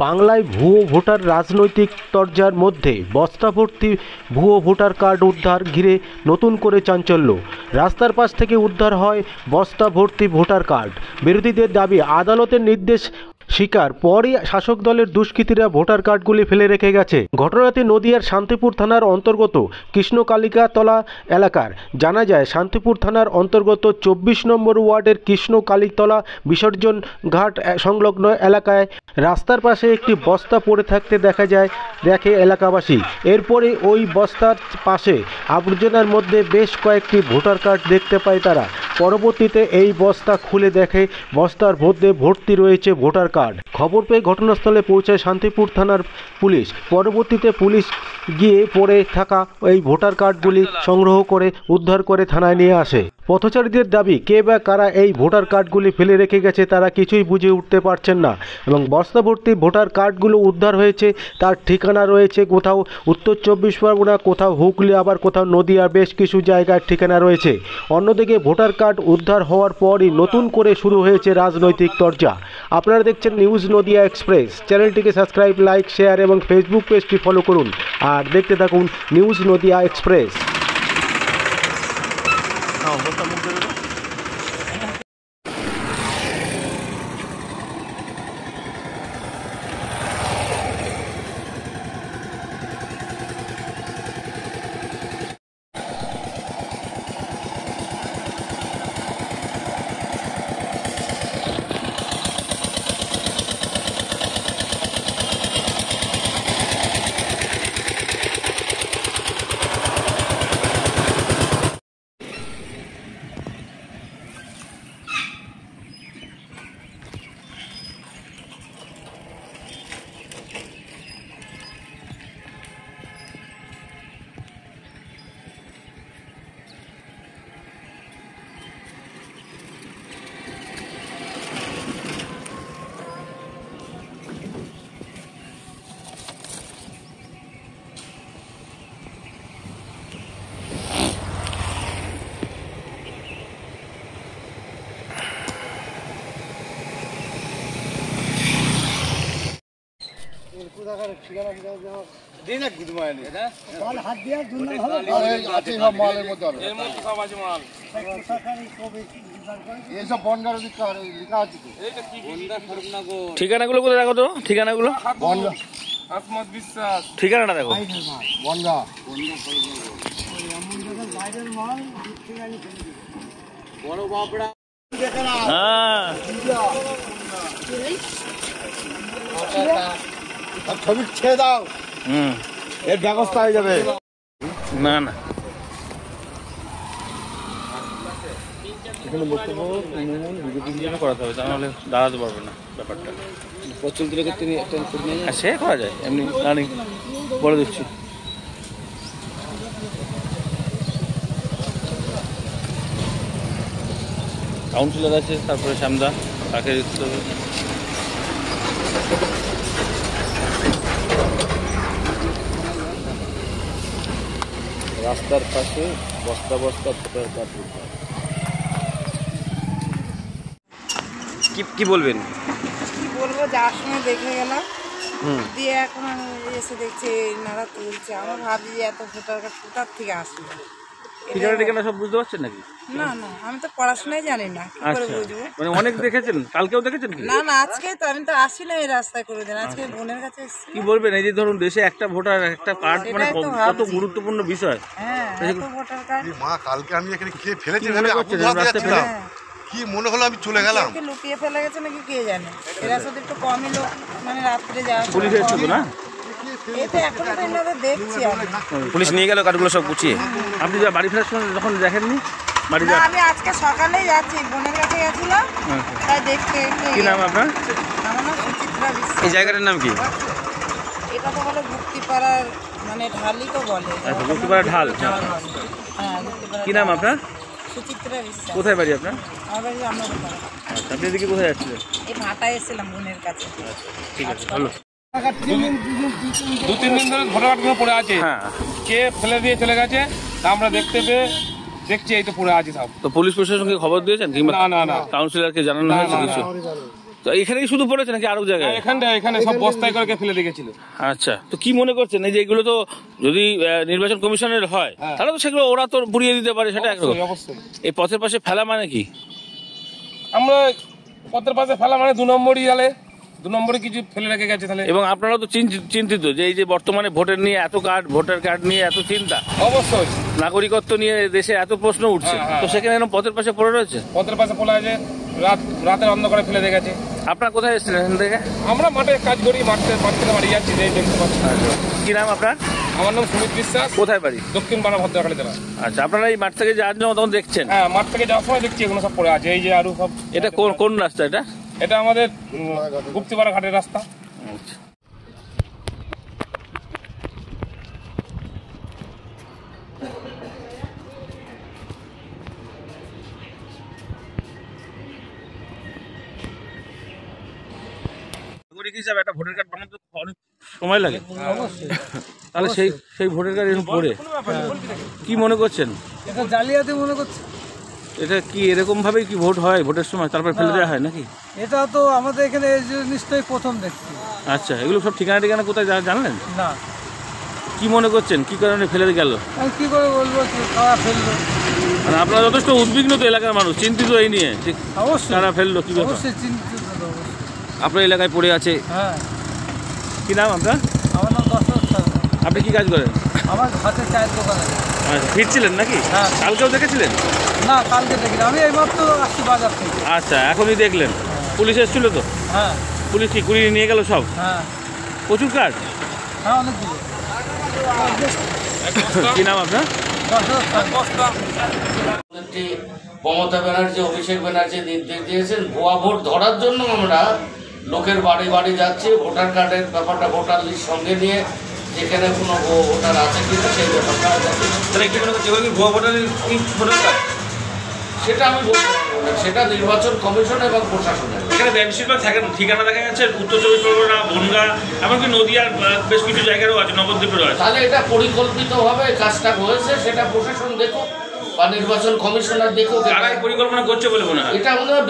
বাংলায় ভুয়ো ভোটার রাজনৈতিক তরজার মধ্যে বস্তা ভর্তি ভুয়ো ভোটার কার্ড উদ্ধার ঘিরে নতুন করে চাঞ্চল্য। রাস্তার পাশ থেকে উদ্ধার হয় বস্তা ভর্তি ভোটার কার্ড। বিরোধীদের দাবি, আদালতের নির্দেশ স্বীকার পরই শাসক দলের দুষ্কৃতীরা ভোটার কার্ডগুলি ফেলে রেখে গেছে। ঘটনাটি নদিয়ার শান্তিপুর থানার অন্তর্গত কৃষ্ণকালিকাতলা এলাকার। জানা যায়, শান্তিপুর থানার অন্তর্গত 24 নম্বর ওয়ার্ডের কৃষ্ণকালীতলা বিসর্জন ঘাট সংলগ্ন এলাকায় রাস্তার পাশে একটি বস্তা পড়ে থাকতে দেখে এলাকাবাসী। এরপরে ওই বস্তার পাশে আবর্জনার মধ্যে বেশ কয়েকটি ভোটার কার্ড দেখতে পায় তারা। পরবর্তীতে এই বস্তা খুলে দেখে বস্তার মধ্যে ভর্তি রয়েছে ভোটার কার্ড। খবর পেয়ে ঘটনাস্থলে পৌঁছায় শান্তিপুর থানার পুলিশ। পরবর্তীতে পুলিশ গিয়ে পড়ে থাকা এই ভোটার কার্ডগুলি সংগ্রহ করে উদ্ধার করে থানায় নিয়ে আসে। পথচারীদের দাবি, কে বা কারা এই ভোটার কার্ডগুলি ফেলে রেখে গেছে তারা কিছুই বুঝে উঠতে পারছেন না। এবং বস্তা ভর্তি ভোটার কার্ডগুলো উদ্ধার হয়েছে, তার ঠিকানা রয়েছে কোথাও উত্তর 24 পরগনা, কোথাও হুগলি, আবার কোথাও নদিয়ার বেশ কিছু জায়গার ঠিকানা রয়েছে। অন্যদিকে ভোটার কার্ড উদ্ধার হওয়ার পরই নতুন করে শুরু হয়েছে রাজনৈতিক চর্চা। আপনারা দেখছেন নিউজ নদিয়া এক্সপ্রেস। চ্যানেলটিকে সাবস্ক্রাইব, লাইক, শেয়ার এবং ফেসবুক পেজটি ফলো করুন আর দেখতে থাকুন নিউজ নদিয়া এক্সপ্রেস। ঠিকানাগুলো কোথায় দেখো তো, ঠিকানাগুলো ঠিকানাটা দেখো। ছবি ছেড়ে দাও, এর ব্যবস্থা হয়ে যাবে। না না, এখানে বক্তব্য বিজেপির জন্য করাতে হবে, তাহলে দাঁড়াতে পারবে না ব্যাপারটা। পশ্চিমবঙ্গের তিনি একটা সে করা যায় এমনি রানিং বলে দিচ্ছি। কাউন্সিলর আছে, তারপরে শ্যামদা, তাকে দিতে হবে। রাস্তার পাশে বস্তা বস্তা ভোটার কার্ড। কি বলবেন? কি বলবো, যার সময় দেখে গেলাম, দিয়ে এখন আমি এসে দেখছি এনারা তুলছে। আমার ভাবি যে এত ভোটার কার্ড কোথার থেকে আসবে। ঠিকানা সব বুঝতে পারছেন নাকি? না না, আমি তো পড়াশোনাই জানি না, কি করে বুঝবো। মানে অনেক দেখেছেন, কালকেও দেখেছেন কি? না না, আজকে তো আমি তো আসি না এই রাস্তায় করে দিন, আজকে বোনের কাছে এসেছি। কি বলবেন, এই যে ধরুন দেশে একটা ভোটার একটা কার্ড, মানে কত গুরুত্বপূর্ণ বিষয়। হ্যাঁ, এত ভোটার কার্ড। মা, কালকে আমি এখানে কে ফেলেছি কি মনে হলো, আমি চলে গেলাম। লুকিয়ে ফেলে গেছে নাকি কে জানে। এরা শুধু একটু কমই লোক, মানে রাত্রে যাওয়া। পুলিশ এসেছিল না? এতে এখন তো এনাদের দেখছি আমি। পুলিশ নিয়ে গেল কার্ডগুলো সব গুছিয়ে। আপনি যা বাড়ি ফেরার সময় যখন দেখেননি বাড়ি না, আমি আজকে সকালেই যাচ্ছি, বোনের কাছে গেছিলাম, তাই দেখতে। কি নাম আপনার? আমার নাম সুচিত্রা বিশ্বাস। এই জায়গাটার নাম কি? এটা তো বলে গুপ্তিপাড়ার, মানে ঢালই তো বলে। আচ্ছা, গুপ্তিপাড়া ঢাল। হ্যাঁ, গুপ্তিপাড়া। কি নাম আপনার? সুচিত্রা বিশ্বাস। কোথায় বাড়ি আপনার? আমার বাড়ি রামনগর। আচ্ছা, আপনি এদিকে কোথায় যাচ্ছিলেন? এই ভাটায় এসেছিলাম বোনের কাছে। ঠিক আছে, ভালো। 2-3 দিন ধরে ভোটার কার্ডগুলো পড়ে আছে। হ্যাঁ, কে ফেলে দিয়ে চলে গেছে তা আমরা দেখতে পেয়ে দেখছি এই তো পড়ে আছে সব। তো পুলিশ প্রশাসনকে খবর দিয়েছেন কিংবা না। কাউন্সিলরকে জানানো হয়েছে কিছু? তো এখানে কি শুধু পড়েছে নাকি আরো জায়গায়? এখানে সব বস্তায় করে ফেলে রেখেছিল। আচ্ছা, তো কি মনে করছেন এই যে এগুলো তো যদি নির্বাচন কমিশনের হয় তাহলে তো সেগুলো ওরা তো পুড়িয়ে দিতে পারে, সেটা একরকম। অবশ্যই এই পথের পাশে ফেলা মানে কি? আমরা পথের পাশে ফেলা মানে 2 নম্বরই গেলে 2 নম্বরে কিছু ফেলে রেখে গেছে তাহলে। এবং আপনারা তো চিন্তিত যে এই যে বর্তমানে ভোটের নিয়ে এত ভোটার কার্ড নিয়ে এত চিন্তা, অবশ্যই নাগরিকত্ব নিয়ে দেশে এত প্রশ্ন উঠছে, তো সেখানে এরকম পথের পাশে পড়ে রয়েছে। পথের পাশে পড়ে আছে, রাতের অন্ধকারে ফেলে রেখেছে। আপনার কোথায় এসেছিলেন এখান থেকে? আমরা মাঠে কাজ করি, মাঠ থেকে বাড়ি যাচ্ছি, দেখতে পাচ্ছি। কি নাম আপনার? আমার নাম সুমিত বিশ্বাস। কোথায় বাড়ি? দক্ষিণ পাড়া ভদ্রকালী জেলা। আচ্ছা, আপনারা এই মাঠ থেকে যাওয়ার জন্য তখন দেখছেন? হ্যাঁ, মাঠ থেকে যাওয়ার সময় দেখছি এগুলো সব পড়ে আছে, এই যে আরো সব। এটা কোন রাস্তা? এটা আমাদের গুপ্তিপাড়া ঘাটের রাস্তা। নাগরিক হিসাবে একটা ভোটার কার্ড বানাতে অনেক সময় লাগে, তাহলে সেই ভোটার কার্ড এরকম পড়ে কি মনে করছেন? এটা জালিয়াতি মনে করছে। এটা কি এরকম ভাবেই কি ভোট হয় ভোটের সময় তারপর ফেলে দেওয়া হয় নাকি? এটা তো আমাদের এখানে এই জিনিসটাই প্রথম দেখছি। আচ্ছা, এগুলো সব ঠিকানা কোথায় জানলেন না? কি মনে করছেন কি কারণে ফেলে গেল? আমি কি করে বলবো কারা ফেললো? মানে আপনারা যথেষ্ট উদ্বিগ্ন তো, এলাকার মানুষ চিন্তিত এই নিয়ে, অবশ্যই কারা ফেললো কি ব্যাপার? অবশ্যই চিন্তিত। আপনার এলাকায় পড়ে আছে। হ্যাঁ। কি নাম আপনার? আমার নাম দশরথ সরকার। আপনি কি কাজ করেন? আমার হাতে চায়ের দোকান আছে। আচ্ছা, ফিরছিলেন নাকি? হ্যাঁ। কালকেও দেখেছিলেন? না, কালকে দেখিনি, আমি এইমাত্র আসছি বাজার থেকে। আচ্ছা, এখনই দেখলেন? পুলিশ এসেছিল তো? হ্যাঁ। পুলিশ কি কুড়িয়ে নিয়ে গেল সব? হ্যাঁ। প্রচুর কাজ? হ্যাঁ, অনেকগুলো। কি নাম আপনার? দশরথ সরকার। মমতা ব্যানার্জি, অভিষেক ব্যানার্জি নির্দেশ দিয়েছেন ভুয়া ভোট ধরার জন্য আমরা লোকের বাড়ি বাড়ি যাচ্ছি, ভোটার কার্ডের ব্যাপারটা, ভোটার লিস্ট সঙ্গে নিয়ে যেখানে কোনো ভোটার আছে কিনা সেই ব্যাপারটা সেটা আমি বলতে পারবো না, সেটা নির্বাচন কমিশন এবং প্রশাসনের। এখানে বেশিরভাগ ঠিকানা দেখা যাচ্ছে উত্তর চব্বিশ পরগনা, বনগা, এমনকি নদীয়ার বেশ কিছু জায়গারও আছে, নবদ্বীপেরও আছে। তাহলে এটা পরিকল্পিতভাবে কাজটা হয়েছে, সেটা প্রশাসন দেখুক বা নির্বাচন কমিশনার দেখুক। কারাই পরিকল্পনা করছে বলে মনে হয়? এটা মনে হয়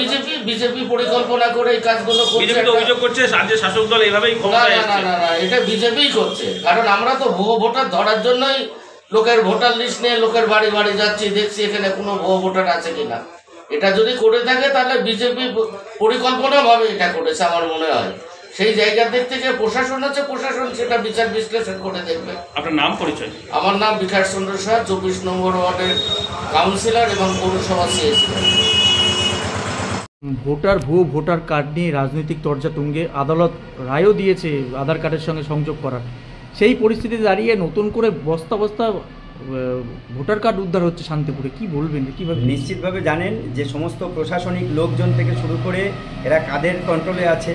বিজেপি পরিকল্পনা করে এই কাজগুলো করছে। বিজেপি তো অভিযোগ করছে রাজ্যের শাসক দল এইভাবেই ক্ষমতায় এসেছে। না, এটা বিজেপিই করছে, কারণ আমরা তো ভুয়ো ভোটার ধরার জন্যই লোকের ভোটার লিস্ট নিয়ে লোকের বাড়ি বাড়ি যাচ্ছি, দেখছি এখানে কোনো ভুয়ো ভোটার আছে কিনা। এটা যদি করে থাকে তাহলে বিজেপি পরিকল্পনাভাবে এটা করেছে আমার মনে হয়। সেই জায়গার দিক থেকে প্রশাসন আছে, প্রশাসন সেটা বিচার বিশ্লেষণ করে দেখবে। আপনার নাম পরিচয়? আমার নাম বিকাশ চন্দ্র সাহা, 24 নম্বর ওয়ার্ডের কাউন্সিলর এবং পৌরসভা সিএসি। ভুয়ো ভোটার কার্ড নিয়ে রাজনৈতিক তরজা তুঙ্গে, আদালত রায়ও দিয়েছে আধার কার্ডের সঙ্গে সংযোগ করার। সেই পরিস্থিতি দাঁড়িয়ে নতুন করে বস্তা ভোটার কার্ড উদ্ধার হচ্ছে শান্তিপুরে, কি বলবেন? কীভাবে? নিশ্চিতভাবে জানেন যে সমস্ত প্রশাসনিক লোকজন থেকে শুরু করে এরা কাদের কন্ট্রোলে আছে।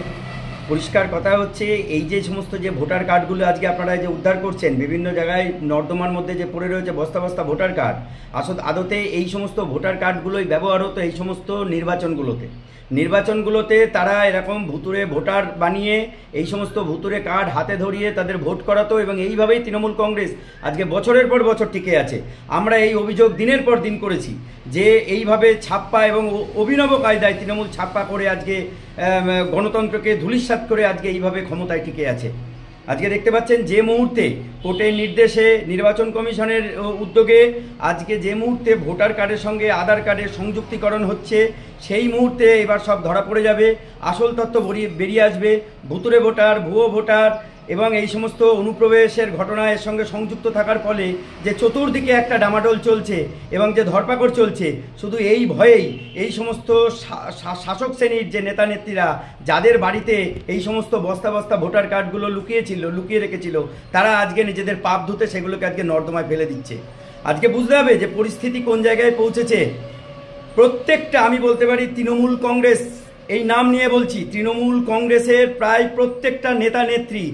পরিষ্কার কথা হচ্ছে এই যে সমস্ত যে ভোটার কার্ডগুলো আজকে আপনারা যে উদ্ধার করছেন, বিভিন্ন জায়গায় নর্দমার মধ্যে যে পড়ে রয়েছে বস্তা বস্তা ভোটার কার্ড, আদতে এই সমস্ত ভোটার কার্ডগুলোই ব্যবহার হতো এই সমস্ত নির্বাচনগুলোতে তারা এরকম ভুতুরে ভোটার বানিয়ে এই সমস্ত ভুতুরে কার্ড হাতে ধরিয়ে তাদের ভোট করাতো, এবং এইভাবেই তৃণমূল কংগ্রেস আজকে বছরের পর বছর টিকে আছে। আমরা এই অভিযোগ দিনের পর দিন করেছি যে এইভাবে ছাপ্পা এবং অভিনব কায়দায় তৃণমূল ছাপ্পা করে আজকে গণতন্ত্রকে ধূলিসাৎ করে আজকে এইভাবে ক্ষমতায় টিকে আছে। আজকে দেখতে পাচ্ছেন যে মুহূর্তে কোর্টের নির্দেশে, নির্বাচন কমিশনের উদ্যোগে আজকে যে মুহূর্তে ভোটার কার্ডের সঙ্গে আধার কার্ডের সংযুক্তিকরণ হচ্ছে, সেই মুহূর্তে এবার সব ধরা পড়ে যাবে, আসল তথ্য বেরিয়ে আসবে। ভুতুরে ভোটার, ভুয়ো ভোটার এবং এই সমস্ত অনুপ্রবেশের ঘটনা এর সঙ্গে সংযুক্ত থাকার ফলে যে চতুর্দিকে একটা ডামাডোল চলছে এবং যে ধরপাকড় চলছে, শুধু এই ভয়েই এই সমস্ত শাসক শ্রেণীর যে নেতা নেত্রীরা যাদের বাড়িতে এই সমস্ত বস্তা বস্তা ভোটার কার্ডগুলো লুকিয়ে রেখেছিল, তারা আজকে নিজেদের পাপ ধুতে সেগুলোকে আজকে নর্দমায় ফেলে দিচ্ছে। আজকে বুঝতে হবে যে পরিস্থিতি কোন জায়গায় পৌঁছেছে। প্রত্যেকটা, আমি বলতে পারি তৃণমূল কংগ্রেস, এই নাম নিয়ে বলছি, তৃণমূল কংগ্রেসের প্রায় প্রত্যেকটা নেতা নেত্রী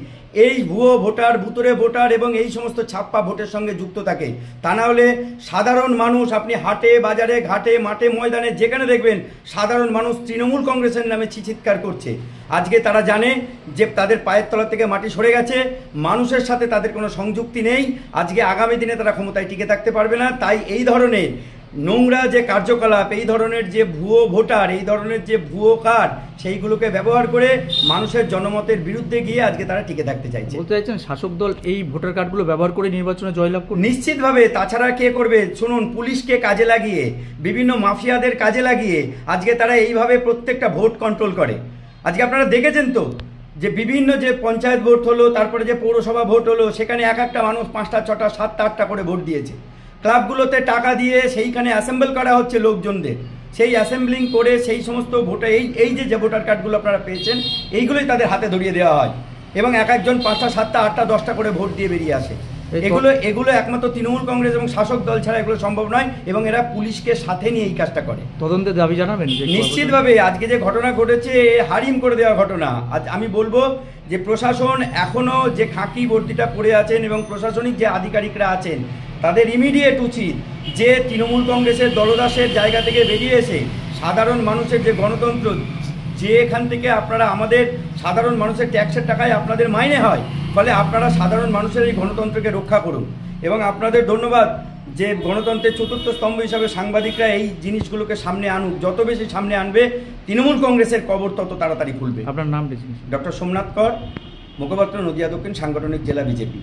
এই ভুয়ো ভোটার, ভুতুরে ভোটার এবং এই সমস্ত ছাপ্পা ভোটের সঙ্গে যুক্ত থাকে। তা না হলে সাধারণ মানুষ, আপনি হাটে বাজারে ঘাটে মাঠে ময়দানে যেখানে দেখবেন সাধারণ মানুষ তৃণমূল কংগ্রেসের নামে চিৎকার করছে। আজকে তারা জানে যে তাদের পায়ের তলা থেকে মাটি সরে গেছে, মানুষের সাথে তাদের কোনো সংযুক্তি নেই। আজকে আগামী দিনে তারা ক্ষমতায় টিকে থাকতে পারবে না। তাই এই ধরনের নোংরা যে কার্যকলাপ, এই ধরনের যে ভুয়ো ভোটার, এই ধরনের যে ভুয়ো কার্ড, সেইগুলোকে ব্যবহার করে মানুষের জনমতের বিরুদ্ধে গিয়ে আজকে তারা টিকে থাকতে চাইছে। বলতে চাইছেন শাসক দল এই ভোটার কার্ডগুলো ব্যবহার করে নির্বাচনে জয়লাভ করবে? নিশ্চিতভাবে। তাছাড়া কে করবে? শুনুন, পুলিশকে কাজে লাগিয়ে, বিভিন্ন মাফিয়াদের কাজে লাগিয়ে আজকে তারা এইভাবে প্রত্যেকটা ভোট কন্ট্রোল করে। আজকে আপনারা দেখেছেন তো যে বিভিন্ন যে পঞ্চায়েত ভোট হলো, তারপরে যে পৌরসভা ভোট হলো, সেখানে এক একটা মানুষ 5টা 6টা 7টা 8টা করে ভোট দিয়েছে। ক্লাবগুলোতে টাকা দিয়ে সেইখানে অ্যাসেম্বল করা হচ্ছে লোকজনদের, সেই অ্যাসেম্বলিং করে সেই সমস্ত ভোটার, এই যে ভোটার কার্ডগুলো আপনারা পেয়েছেন, এইগুলোই তাদের হাতে ধরিয়ে দেওয়া হয় এবং এক একজন 5টা 7টা 8টা 10টা করে ভোট দিয়ে বেরিয়ে আসে। এগুলো একমাত্র তৃণমূল কংগ্রেস এবং শাসক দল ছাড়া এগুলো সম্ভব নয় এবং এরা পুলিশকে সাথে নিয়ে এই কাজটা করে। তদন্তের দাবি জানাবেন? নিশ্চিতভাবে। আজকে যে ঘটনা ঘটেছে, হারিম করে দেওয়া ঘটনা। আজ আমি বলবো যে প্রশাসন এখনও যে খাঁকি বর্দিটা পড়ে আছেন এবং প্রশাসনিক যে আধিকারিকরা আছেন, তাদের ইমিডিয়েট উচিত যে তৃণমূল কংগ্রেসের দলদাসের জায়গা থেকে বেরিয়ে এসে সাধারণ মানুষের যে গণতন্ত্র, যে এখান থেকে আপনারা আমাদের সাধারণ মানুষের ট্যাক্সের টাকায় আপনাদের মাইনে হয়, ফলে আপনারা সাধারণ মানুষের এই গণতন্ত্রকে রক্ষা করুন। এবং আপনাদের ধন্যবাদ যে গণতন্ত্রের চতুর্থ স্তম্ভ হিসাবে সাংবাদিকরা এই জিনিসগুলোকে সামনে আনুক। যত বেশি সামনে আনবে, তৃণমূল কংগ্রেসের কবর তত তাড়াতাড়ি খুলবে। আপনার নাম? ডক্টর সোমনাথ কর, মুখপাত্র, নদিয়া দক্ষিণ সাংগঠনিক জেলা বিজেপি।